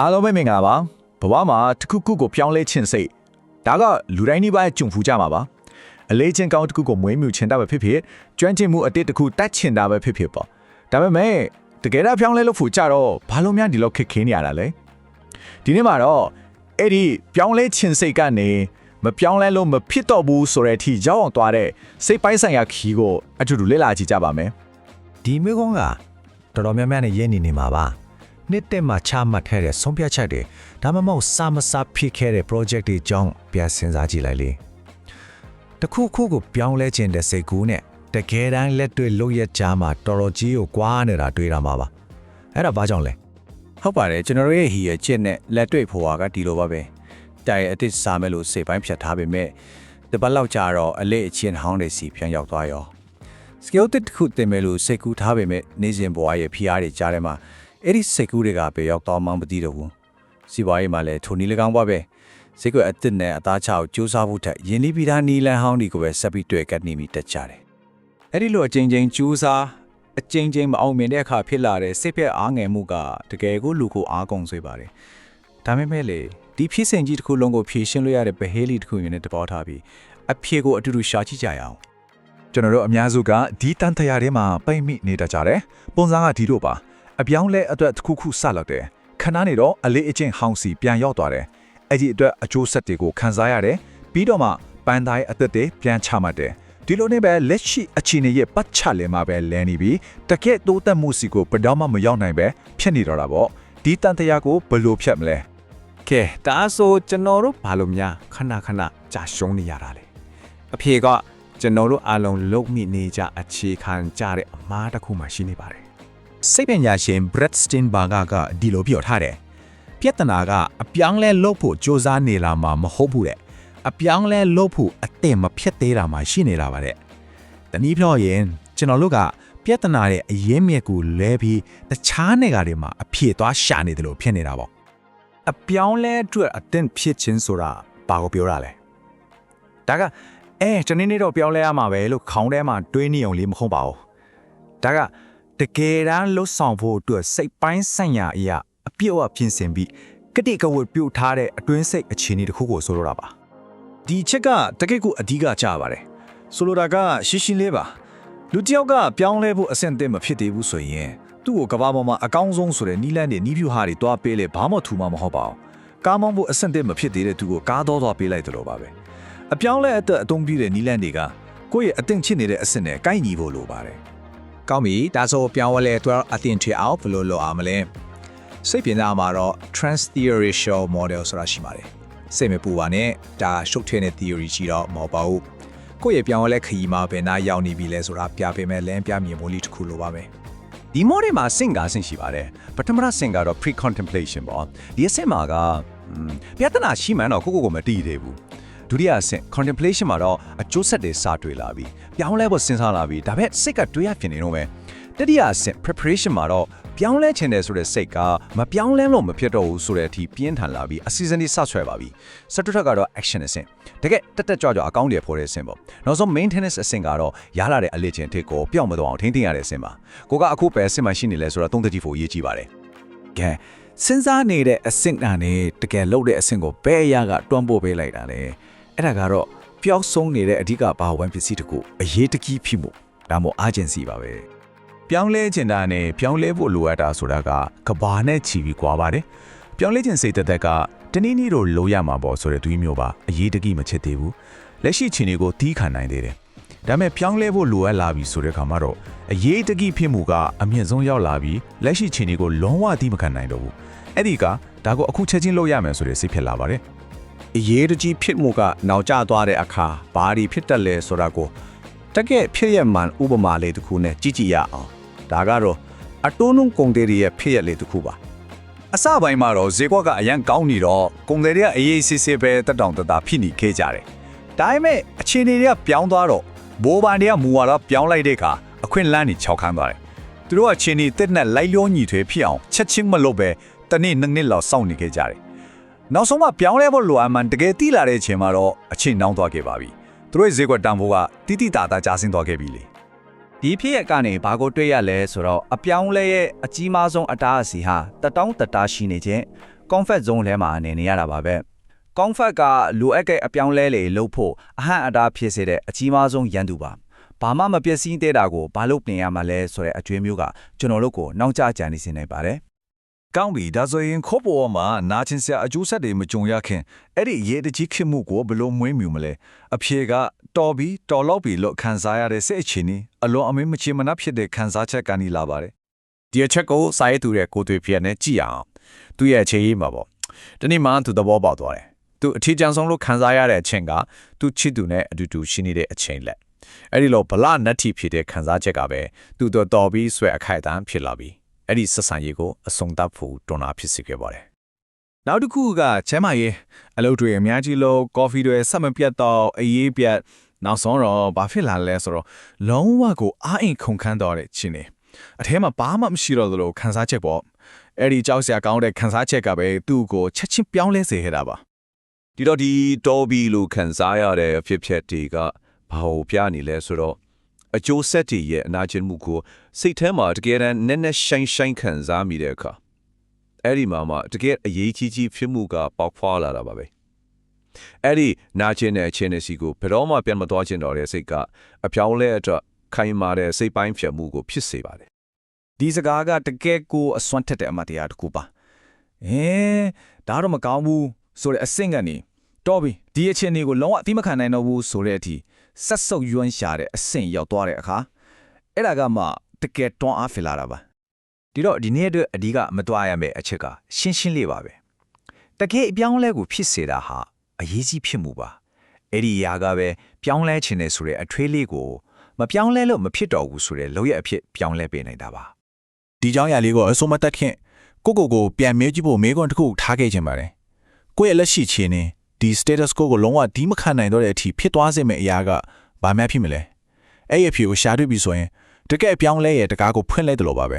အားလုံးပဲမင်္ဂလာပါဘဝမှာတစ်ခုခုကိုပြောင်းလဲခြင်းစိတ်ဒါကလူတိုင်းဒီပိုင်းကြုံဖူးကြမှာပါအလေးချင်းကောင်းတစ်ခုကိုမွေးမြူချင်တာပဲဖြစ်ဖြစ်ကျွမ်းကျင်မှုအတစ်တစ်ခုတတ်ချင်တာပဲဖြစ်ဖြစ်ပေါ့ဒါပေမဲ့တကယ်တော့ပြောင်းလဲလို့ဖူးကြတော့ဘာလို့များဒီလိုခက်ခဲနေရတာလဲဒီနေ့မှာတော့အဲ့ဒီပြောင်းလဲခြင်းစိတ်ကနေမပြောင်းလဲလို့မဖြစ်တော့ဘူးဆိုတဲ့အထိရောက်အောင်သွားတဲ့စိတ်ပိုင်းဆိုင်ရာခီးကိုအထူးတူလေ့လာကြည့်ကြပါမယ်ဒီမျိုးကောင်းကတော်တော်များများနဲ့ရင်းနေမှာပါနှစ်တက်မှာချမှတ်ခဲ့တဲ့ဆုံးဖြတ်ချက်တွေဒါမှမဟုတ်စာမစာဖြစ်ခဲ့တဲ့ project တွေကြောင့်ပြန်စဉ်းစားကြည့်လိုက်လေတခုခုကိုပြောင်းလဲခြင်းတဲ့စိတ်ကူးနဲ့တကယ်တမ်းလက်တွေ့လုပ်ရကြမှာတော်တော်ကြီးကိုကွာနေတာတွေ့ရမှာပါအဲ့ဒါဘာကြောင့်လဲဟုတ်ပါတယ်ကျွန်တော်တို့ရဲ့ဟီရဲ့ချစ်နဲ့လက်တွေ့ဖွာကဒီလိုပါပဲတိုင်အစ်စ်စားမယ်လို့စိတ်ပိုင်းဖြတ်ထားပေမဲ့တပတ်လောက်ကြာတော့အလေးအချင်းဟောင်းတွေစီပြန်ရောက်သွားရော skill တစ်ခုတင်မယ်လို့စိတ်ကူးထားပေမဲ့နေစဉ်ဘဝရဲ့ဖိအားတွေကြားထဲမှာအဲ့ဒီစိတ်ကူးတွေကပဲရောက်တော့မှမသိတော့ဘူးစီပွားရေးမှာလည်းထိုနည်း၎င်းပါပဲစိတ်ကအစ်စ်နဲ့အသားချောက်ကြိုးစားဖို့ထက်ယဉ်လိပိသားနီလန်ဟောင်းတွေကိုပဲဆက်ပြီးတွေ့ကပ်နေမိတတ်ကြတယ်အဲ့ဒီလိုအချိန်ချင်းကြိုးစားအချိန်ချင်းမအောင်မြင်တဲ့အခါဖြစ်လာတဲ့စိတ်ပြက်အားငယ်မှုကတကယ်ကိုလူကိုအားကုန်ဆွေးပါတယ်ဒါပေမဲ့လေဒီဖြစ်စဉ်ကြီးတစ်ခုလုံးကိုဖြေရှင်းလို့ရတဲ့ဘဟေးလီတစ်ခုရင်းနဲ့တပေါထားပြီးအဖြေကိုအတူတူရှာကြည့်ကြရအောင်ကျွန်တော်တို့အများစုကဒီတန်တရာထဲမှာပိတ်မိနေတတ်ကြတယ်ပုံစံကဒီလိုပါအပြောင်းလဲအတွက်တစ်ခုခုစလောက်တယ်ခဏနေတော့အလေးအကျင့်ဟောင်းစီပြန်ရောက်သွားတယ်အဲ့ဒီအတွက်အကျိုးဆက်တွေကိုခံစားရတယ်ပြီးတော့မှပန်းတိုင်းအသက်တွေပြန်ချမှတ်တယ်ဒီလိုနဲ့ပဲလက်ရှိအခြေအနေရဲ့ပတ်ချလဲမှာပဲလဲနေပြီးတကယ်တိုးတက်မှုစီကိုဘယ်တော့မှမရောက်နိုင်ပဲဖြစ်နေတော့တာပေါ့ဒီတန်တရာကိုဘယ်လိုဖြတ်မလဲကဲဒါဆိုကျွန်တော်တို့ဘာလို့များခဏခဏကြာရှုံးနေရတာလဲအဖြေကကျွန်တော်တို့အားလုံးလုံမိနေကြအခြေခံကြတဲ့အမားတစ်ခုမှရှိနေပါတယ်စိတ်ပညာရှင် Brett Steinberger ကဒီလိုပြောထားတယ်ပြဿနာကအပြောင်းလဲလုပ်ဖို့စ조사နေလာမှာမဟုတ်ဘူးတဲ့အပြောင်းလဲလုပ်ဖို့အသင့်မဖြစ်သေးတာမှရှိနေတာပါတဲ့တနည်းပြောရင်ကျွန်တော်တို့ကပြဿနာရဲ့အရင်းမြစ်ကိုလဲပြီးတခြားနေရာတွေမှာအဖြစ်သွားရှာနေတယ်လို့ဖြစ်နေတာပေါ့အပြောင်းလဲအတွက်အသင့်ဖြစ်ခြင်းဆိုတာဘာကိုပြောတာလဲဒါကကျွန်နေနေတော့ပြောင်းလဲရမှာပဲလို့ခေါင်းထဲမှာတွေးနေအောင်လေးမဟုတ်ပါဘူးဒါကတကယ်တမ်းလှုပ်ဆောင်ဖို့အတွက်စိတ်ပိုင်းဆိုင်ရာအရာအပြည့်အဝပြင်ဆင်ပြီးကတိကဝတ်ပြုတ်ထားတဲ့အတွင်းစိတ်အခြေအနေတစ်ခုကိုဆိုလိုတာပါဒီချက်ကတကယ့်ကိုအဓိကကြပါတယ်ဆိုလိုတာကရှင်းရှင်းလေးပါလူတစ်ယောက်ကပြောင်းလဲဖို့အဆင့်သင့်မဖြစ်သေးဘူးဆိုရင်သူ့ကိုကဘာပေါ်မှာအကောင်းဆုံးဆိုတဲ့နီးလန်းတွေနီးဖြူဟာတွေတွားပေးလေဘာမှထူမှာမဟုတ်ပါဘူးကားမောင်းဖို့အဆင့်သင့်မဖြစ်သေးတဲ့သူကိုကားတော့ပေးလိုက်တယ်လို့ပါပဲအပြောင်းလဲအသက်အသုံးပြုတဲ့နီးလန်းတွေကကိုယ့်ရဲ့အသင့်ချစ်နေတဲ့အဆင့်နဲ့ကိုက်ညီဖို့လိုပါတယ်ကောင်းပြီဒါဆိုပြောင်းလဲအတွက်အသင့်ချစ်အောင်ဘယ်လိုလုပ်အောင်မလဲစိတ်ပြင်သားမှာတော့ transtheoretical model ဆိုတာရှိပါတယ်စိတ်မပူပါနဲ့ဒါရှုပ်ထွေးတဲ့ theory ကြီးတော့မဟုတ်ပါဘူးကိုယ့်ရဲ့ပြောင်းလဲခရီးမှာဘယ်နာရောက်နေပြီလဲဆိုတာပြပေးမယ်လမ်းပြမြင်ဖို့လေးတစ်ခုလိုပါမယ်ဒီ model မှာစင်ကားဆင့်ရှိပါတယ်ပထမဆင့်ကတော့ pre-contemplation ပေါ့ဒီအဆင့်မှာကပြဿနာရှိမှန်းတော့ကိုမတည်သေးဘူးဒုတိယအဆင့် contemplation မှာတော့အကျိုးဆက်တွေစတွေ့လာပြီပြောင်းလဲဖို့စဉ်းစားလာပြီဒါပေမဲ့စိတ်ကတွေးရဖြစ်နေတော့ပဲတတိယအဆင့် preparation မှာတော့ပြောင်းလဲခြင်းတယ်ဆိုတဲ့စိတ်ကမပြောင်းလဲလို့မဖြစ်တော့ဘူးဆိုတဲ့အထိပြင်းထန်လာပြီးအစီအစဉ်တွေစဆွဲပါပြီစတုထက်ကတော့ action အဆင့်တကယ်တက်ကြွအကောင်းတွေဖော်တဲ့အဆင့်ပေါ့နောက်ဆုံး maintenance အဆင့်ကတော့ရလာတဲ့အလေးချင်းအထစ်ကိုပျောက်မသွားအောင်ထိန်းသိမ်းရတဲ့အဆင့်ပါကိုကအခုပဲအဆင့်မှရှိနေလဲဆိုတော့သုံးသတိဖို့အရေးကြီးပါတယ်ကဲစဉ်းစားနေတဲ့အဆင့်နဲ့တကယ်လုပ်တဲ့အဆင့်ကိုဘယ်အရာကတွန်းပို့ပေးလိုက်တာလဲအဲ့ဒါကတော့ပျောက်ဆုံးနေတဲ့အဓိကဘာဝန်ပစ္စည်းတခုအရေးတကြီးဖြစ်မှုဒါမှမဟုတ် urgency ပါပဲပြောင်းလဲခြင်းတာနဲ့ပြောင်းလဲဖို့လိုအပ်တာဆိုတာကကဘာနဲ့ချီပြီးကွာပါတယ်ပြောင်းလဲခြင်းစိတ်သက်ကတနည်းနည်းတော့လိုရမှာပေါ့ဆိုတဲ့သူမျိုးပါအရေးတကြီးမချစ်သေးဘူးလက်ရှိခြင်းတွေကိုတီးခံနိုင်သေးတယ်ဒါပေမဲ့ပြောင်းလဲဖို့လိုအပ်လာပြီဆိုတဲ့ခါမှာတော့အရေးတကြီးဖြစ်မှုကအမြင့်ဆုံးရောက်လာပြီးလက်ရှိခြင်းတွေကိုလုံးဝတီးမခံနိုင်တော့ဘူးအဲ့ဒီကဒါကိုအခုချက်ချင်းလုပ်ရမယ်ဆိုတဲ့စိတ်ဖြစ်လာပါတယ်အရေးတကြီးဖြစ်မှုကနောက်ကျသွားတဲ့အခါဘာတွေဖြစ်တတ်လဲဆိုတာကိုတကယ်ဖြစ်ရမှန်ဥပမာလေးတစ်ခုနဲ့ကြည့်ကြည့်ရအောင်ဒါကတော့အတိုးနှုံကုန်တွေရဲ့ဖြစ်ရလေးတစ်ခုပါအစပိုင်းမှာတော့ဈေးကွက်ကအရန်ကောင်းနေတော့ကုန်တွေကအရေးစစ်စစ်ပဲတက်တောင်တတာဖြစ်နေခဲ့ကြတယ်ဒါပေမဲ့အခြေအနေတွေကပြောင်းသွားတော့ဘိုးဘန်တွေကမူဝါဒပြောင်းလိုက်တဲ့အခါအခွင့်အလမ်းတွေခြောက်ခမ်းသွားတယ်သူတို့ကအခြေအနေတက်နဲ့လိုက်လျောညီထွေဖြစ်အောင်ချက်ချင်းမလုပ်ပဲတနေ့နှစ်နှစ်လောက်စောင့်နေခဲ့ကြတယ်နောက်ဆုံးမှပြောင်းလဲဖို့လိုအပ်မှန်တကယ်တိလာတဲ့အချိန်မှာတော့အချိန်နှောင်းသွားခဲ့ပါပြီသူတို့ရဲ့ဈေးကွက်တန်ဖိုးကတိတိတာတာကျဆင်းသွားခဲ့ပြီလေဒီဖြစ်ရကနေဘာကိုတွေ့ရလဲဆိုတော့အပြောင်းလဲရဲ့အကြီးမားဆုံးအတားအဆီဟာတတောင်းတတားရှိနေခြင်း comfort zone ထဲမှာနေရတာပါပဲ comfort ကလိုအပ်တဲ့အပြောင်းလဲလေလုပ်ဖို့အဟန့်အတားဖြစ်စေတဲ့အကြီးမားဆုံးရန်သူပါဘာမှမပျက်စီးသေးတာကိုဘာလို့ပြင်ရမှာလဲဆိုတဲ့အကျွေးမျိုးကကျွန်တော်တို့ကိုနောက်ကျကြံနေစေနိုင်ပါတယ် ကောင်းပြီဒါဆိုရင်ခေါ်ပေါ်မှာနာကျင်စရာအကျိုးဆက်တွေမကြုံရခင်အဲ့ဒီရေတကြီးခင်မှုကိုဘလို့မွေးမြူမလဲအဖြေကတော်ပြီးတော်လောက်ပြီးလို့ခံစားရတဲ့စိတ်အခြေအနေအလွန်အမင်းမချင်မနှက်ဖြစ်တဲ့ခံစားချက်ကနေလာပါတယ် ဒီအချက်ကိုစာရေးသူရဲ့ကိုယ်တွေ့ဖြစ်နေကြည့်အောင်သူရဲ့အခြေရေးမှာပေါ့ဒီနေ့မှသူသဘောပေါက်သွားတယ်သူအထီးကျန်ဆုံးလို့ခံစားရတဲ့အချိန်ကသူချစ်သူနဲ့အတူတူရှိနေတဲ့အချိန်လက်အဲ့ဒီလိုဗလာနတ်တီဖြစ်တဲ့ခံစားချက်ကပဲသူတို့တော်ပြီးဆွဲအခိုက်အတန့်ဖြစ်လာပြီးအဲ့ဒီဆက်ဆံရေးကိုအဆုံးသတ်ဖို့တွန်းအားဖြစ်စေခဲ့ပါတယ်နောက်တစ်ခုကချမ်းမရေးအလုပ်တွေအများကြီးလို့ကော်ဖီတွေဆက်မပြတ်တော့အေးပြတ်နောက်ဆုံးတော့ဘာဖြစ်လာလဲဆိုတော့လုံးဝကိုအားအိမ်ခုန်ခန်းတော့တဲ့ချင်းနေအထဲမှာဘာမှမရှိတော့သလိုခံစားချက်ပေါ့အဲ့ဒီကြောက်စရာကောင်းတဲ့ခံစားချက်ကပဲသူ့ကိုချက်ချင်းပြောင်းလဲစေခဲ့တာပါ ဒီတော့ဒီတော်ဘီလို့ခံစားရတဲ့အဖြစ်ဖြစ်တွေကဘာကိုပြနေလဲဆိုတော့အကျိုးဆက်တွေရဲ့အနာကျင်မှုကိုစိတ်ထဲမှာတကယ်တမ်းနက်နက်ရှိုင်းခံစားမိတဲ့အခါအဲ့ဒီမှာတကယ်အရေးကြီးဖြစ်မှုကပေါက်ဖွာလာတာပါပဲအဲ့ဒီနာကျင်တဲ့အချင်းစီကိုဘယ်တော့မှပြန်မသွားချင်တော့တဲ့စိတ်ကအပြောင်းလဲအတွက်ခိုင်မာတဲ့စိတ်ပိုင်းဖြတ်မှုကိုဖြစ်စေပါတယ် ဒီစကားကတကယ်ကိုအစွမ်းထက်တဲ့အမတ်တရားတစ်ခုပါဒါတော့မကောင်းဘူးဆိုတဲ့အဆင့်ကနေတော့ပြီဒီအခြေအနေကိုလုံးဝအသိမခံနိုင်တော့ဘူးဆိုတဲ့အထိဆက်ဆုပ်ယွန်းရှာတဲ့အဆင့်ရောက်သွားတဲ့အခါအဲ့ဒါကမှတကယ်တွန်းအားဖီလာတာပါ ဒီတော့ဒီနေ့အတွက်အဓိကမတွားရမယ့်အချက်ကရှင်းရှင်းလေးပါပဲတကယ်အပြောင်းလဲကိုဖြစ်စေတာဟာအရေးကြီးဖြစ်မှုပါအဲ့ဒီຢာကပဲပြောင်းလဲခြင်းနဲ့ဆိုတဲ့အထွေးလေးကိုမပြောင်းလဲလို့မဖြစ်တော့ဘူးဆိုတဲ့လောက်ရအဖြစ်ပြောင်းလဲပေးနိုင်တာပါ ဒီကြောင်းရာလေးကိုအဆုံးမတက်ခင်ကိုပြန်မေးကြည့်ဖို့မေးခွန်းတစ်ခုထားခဲ့ခြင်းပါတယ်ကိုယ့်ရဲ့လက်ရှိခြေနေဒီ status quo ကိုလုံးဝဒီမခံနိုင်တော့တဲ့အထိဖြစ်သွားစေမယ့်အရာကဘာမှဖြစ်မလဲအဲ့ရဖြစ်ကိုရှာတွေ့ပြီဆိုရင်တကယ်ပြောင်းလဲရဲ့တကားကိုဖွင့်လိုက်တယ်လို့ပါပဲ